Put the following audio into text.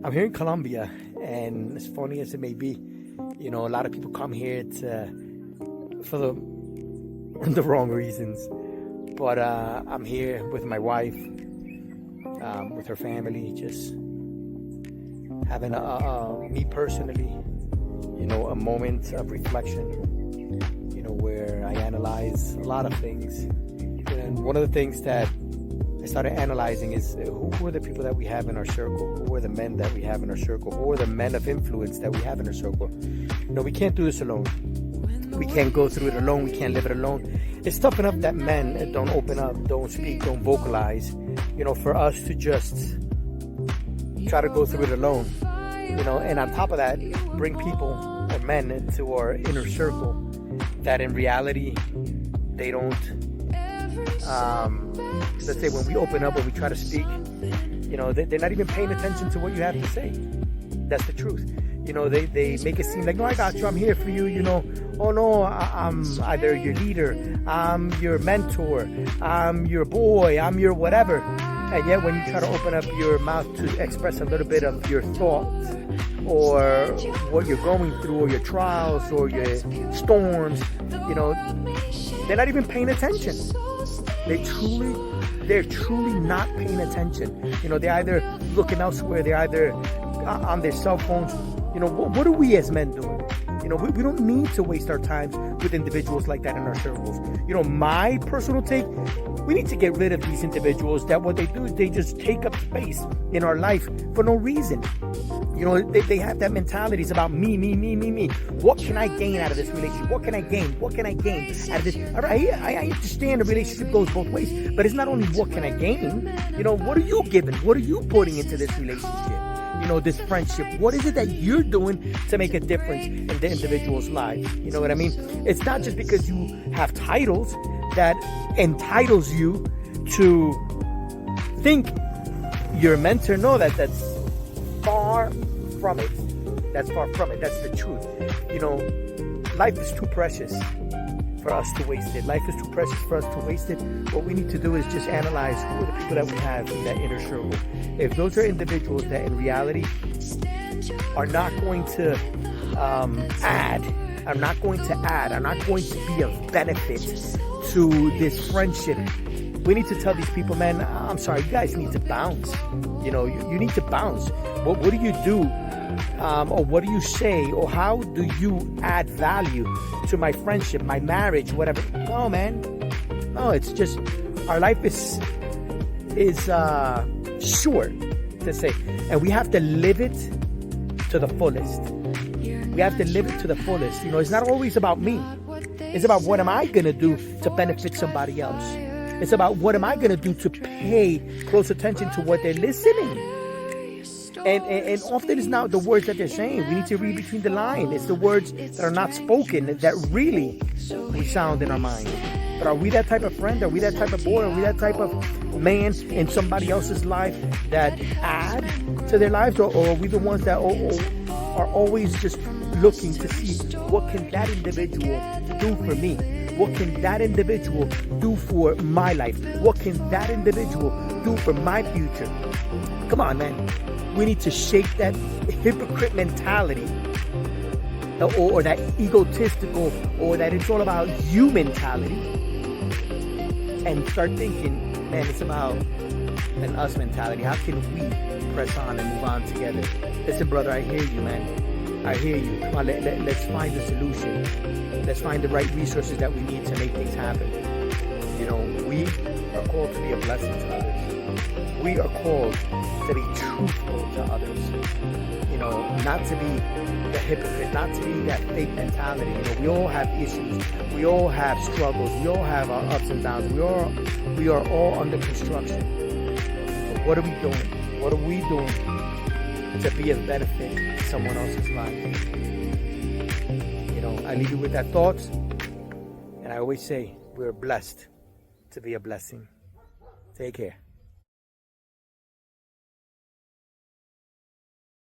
I'm here in Colombia, and as funny as it may be, a lot of people come here for the wrong reasons. But I'm here with my wife, with her family, just having me personally, a moment of reflection, where I analyze a lot of things. And one of the things that I started analyzing is who are the people that we have in our circle? Who are the men that we have in our circle? Who are the men of influence that we have in our circle? We can't do this alone. We can't go through it alone. We can't live it alone. It's tough enough that men don't open up, don't speak, don't vocalize. For us to just try to go through it alone. And on top of that, bring people or men into our inner circle that in reality, they don't, let's say when we open up or we try to speak, they're not even paying attention to what you have to say. That's the truth. They make it seem like, no, I got you, I'm here for you, oh no, I'm either your leader, I'm your mentor, I'm your boy, I'm your whatever. And yet when you try to open up your mouth to express a little bit of your thoughts or what you're going through or your trials or your storms, they're not even paying attention. They're truly not paying attention. They're either looking elsewhere, they're either on their cell phones. What are we as men doing? We don't need to waste our time with individuals like that in our circles. My personal take, we need to get rid of these individuals that what they do is they just take up space in our life for no reason. They have that mentality. It's about me. What can I gain out of this relationship? What can I gain? What can I gain out of this? All right, I understand the relationship goes both ways, but it's not only what can I gain. What are you giving? What are you putting into this relationship? This friendship. What is it that you're doing to make a difference in the individual's life? You know what I mean? It's not just because you have titles that entitles you to think you're a mentor. No, that's far from it. That's far from it. That's the truth. Life is too precious for us to waste it. Life is too precious for us to waste it. What we need to do is just analyze who are the people that we have in that inner circle. If those are individuals that in reality are not going to add, are not going to be of benefit to this friendship, we need to tell these people, man, I'm sorry, you guys need to bounce. You need to bounce. What do you do? Or what do you say? Or how do you add value to my friendship, my marriage, whatever? No, man. No, it's just our life is short to say, and we have to live it to the fullest. We have to live it to the fullest. It's not always about me. It's about what am I gonna do to benefit somebody else. It's about what am I gonna do to pay close attention to what they're listening. And often it's not the words that they're saying. We need to read between the lines. It's the words that are not spoken that really resound in our mind. But are we that type of friend? Are we that type of boy? Are we that type of man in somebody else's life that add to their lives? Or are we the ones that are always just looking to see what can that individual do for me? What can that individual do for my life? What can that individual do for my future? Come on, man. We need to shake that hypocrite mentality or that egotistical or that it's all about you mentality and start thinking, man, it's about an us mentality. How can we press on and move on together? Listen, brother, I hear you, man. I hear you. Come on, let's find a solution. Let's find the right resources that we need to make things happen. We are called to be a blessing to others. We are called to be truthful to others. Not to be the hypocrite, not to be that fake mentality. We all have issues. We all have struggles. We all have our ups and downs. We are all under construction. But what are we doing? What are we doing to be of benefit to someone else's life? I leave you with that thought. And I always say, we're blessed to be a blessing. Take care.